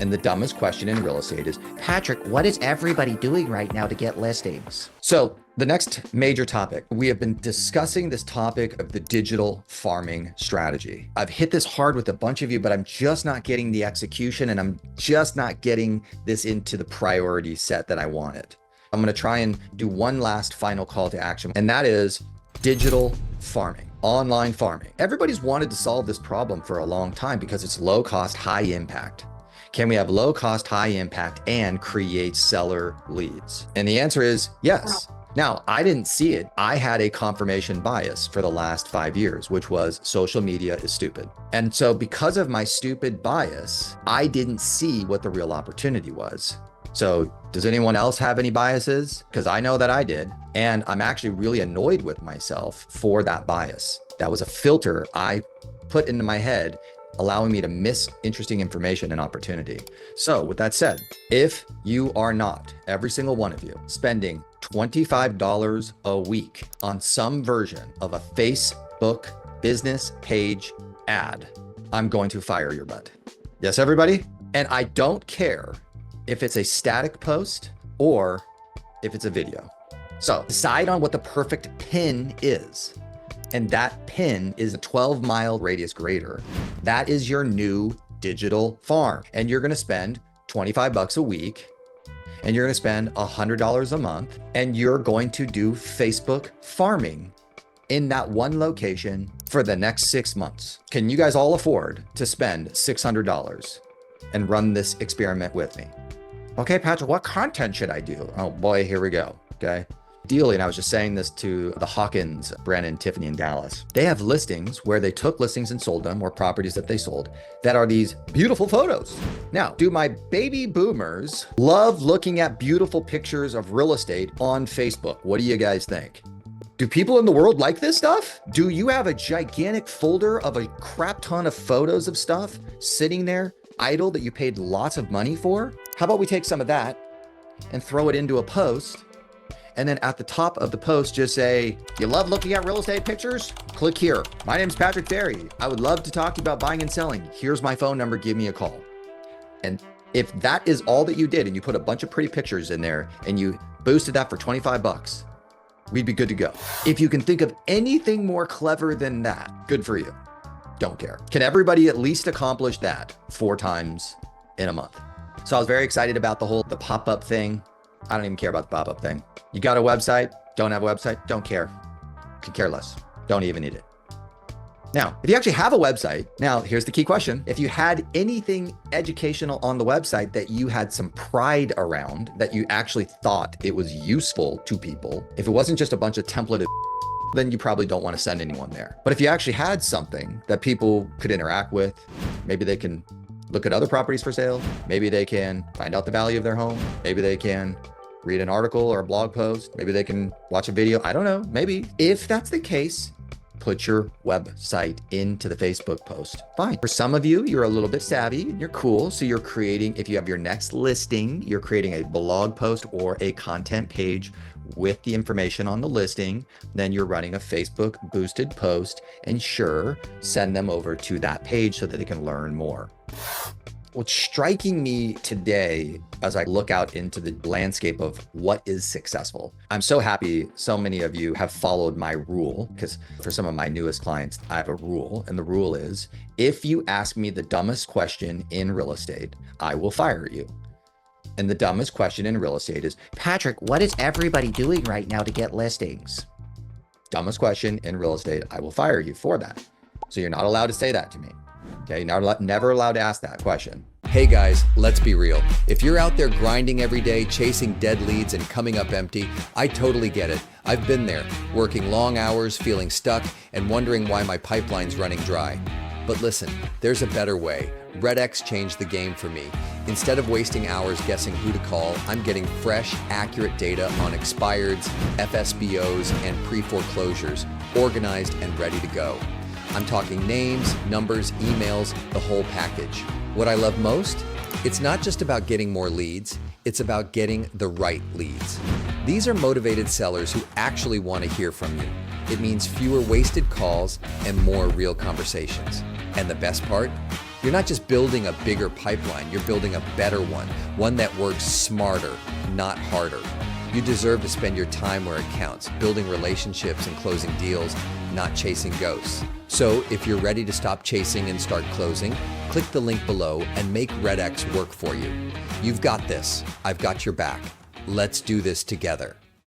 And the dumbest question in real estate is, Patrick, what is everybody doing right now to get listings? So the next major topic, we have been discussing this topic of the digital farming strategy. I've hit this hard with a bunch of you, but I'm just not getting the execution, and I'm just not getting this into the priority set that I wanted. I'm going to try and do one last final call to action, and that is digital farming, online farming. Everybody's wanted to solve this problem for a long time because it's low cost, high impact. Can we have low cost, high impact and create seller leads? And the answer is yes. Now, I didn't see it. I had a confirmation bias for the last 5 years, which was social media is stupid. And so because of my stupid bias, I didn't see what the real opportunity was. So does anyone else have any biases? Because I know that I did. And I'm actually really annoyed with myself for that bias. That was a filter I put into my head, allowing me to miss interesting information and opportunity. So with that said, if you are not, every single one of you, spending $25 a week on some version of a Facebook business page ad, I'm going to fire your butt. Yes, everybody? And I don't care if it's a static post or if it's a video. So decide on what the perfect pin is. And that pin is a 12-mile radius greater. That is your new digital farm. And you're gonna spend 25 bucks a week, and you're gonna spend $100 a month, and you're going to do Facebook farming in that one location for the next 6 months. Can you guys all afford to spend $600 and run this experiment with me? Okay, Patrick, what content should I do? Oh boy, here we go, okay? Ideally, and I was just saying this to the Hawkins, Brandon, Tiffany in Dallas. They have listings where they took listings and sold them, or properties that they sold, that are these beautiful photos. Now, do my baby boomers love looking at beautiful pictures of real estate on Facebook? What do you guys think? Do people in the world like this stuff? Do you have a gigantic folder of a crap ton of photos of stuff sitting there idle that you paid lots of money for? How about we take some of that and throw it into a post? And then at the top of the post, just say, you love looking at real estate pictures? Click here. My name's Patrick Ferry. I would love to talk to you about buying and selling. Here's my phone number. Give me a call. And if that is all that you did, and you put a bunch of pretty pictures in there and you boosted that for 25 bucks, we'd be good to go. If you can think of anything more clever than that, good for you. Don't care. Can everybody at least accomplish that 4 times in a month? So I was very excited about the pop-up thing. I don't even care about the pop-up thing. You got a website? Don't have a website? Don't care. Could care less. Don't even need it. Now, if you actually have a website, now here's the key question. If you had anything educational on the website that you had some pride around, that you actually thought it was useful to people, if it wasn't just a bunch of templated, then you probably don't want to send anyone there. But if you actually had something that people could interact with, maybe they can look at other properties for sale. Maybe they can find out the value of their home. Maybe they can read an article or a blog post. Maybe they can watch a video. I don't know, maybe. If that's the case, put your website into the Facebook post. Fine. For some of you, you're a little bit savvy and you're cool. So you're creating, if you have your next listing, you're creating a blog post or a content page with the information on the listing. Then you're running a Facebook boosted post, and sure, send them over to that page so that they can learn more. What's striking me today as I look out into the landscape of what is successful, I'm so happy so many of you have followed my rule, because for some of my newest clients, I have a rule, and the rule is, if you ask me the dumbest question in real estate, I will fire you. And the dumbest question in real estate is, Patrick, what is everybody doing right now to get listings? Dumbest question in real estate, I will fire you for that. So you're not allowed to say that to me. Okay, never allowed to ask that question. Hey guys, let's be real. If you're out there grinding every day, chasing dead leads and coming up empty, I totally get it. I've been there, working long hours, feeling stuck, and wondering why my pipeline's running dry. But listen, there's a better way. REDX changed the game for me. Instead of wasting hours guessing who to call, I'm getting fresh, accurate data on expireds, FSBOs, and pre-foreclosures, organized and ready to go. I'm talking names, numbers, emails, the whole package. What I love most? It's not just about getting more leads, it's about getting the right leads. These are motivated sellers who actually want to hear from you. It means fewer wasted calls and more real conversations. And the best part? You're not just building a bigger pipeline, you're building a better one that works smarter, not harder. You deserve to spend your time where it counts, building relationships and closing deals, not chasing ghosts. So if you're ready to stop chasing and start closing, click the link below and make REDX work for you. You've got this. I've got your back. Let's do this together.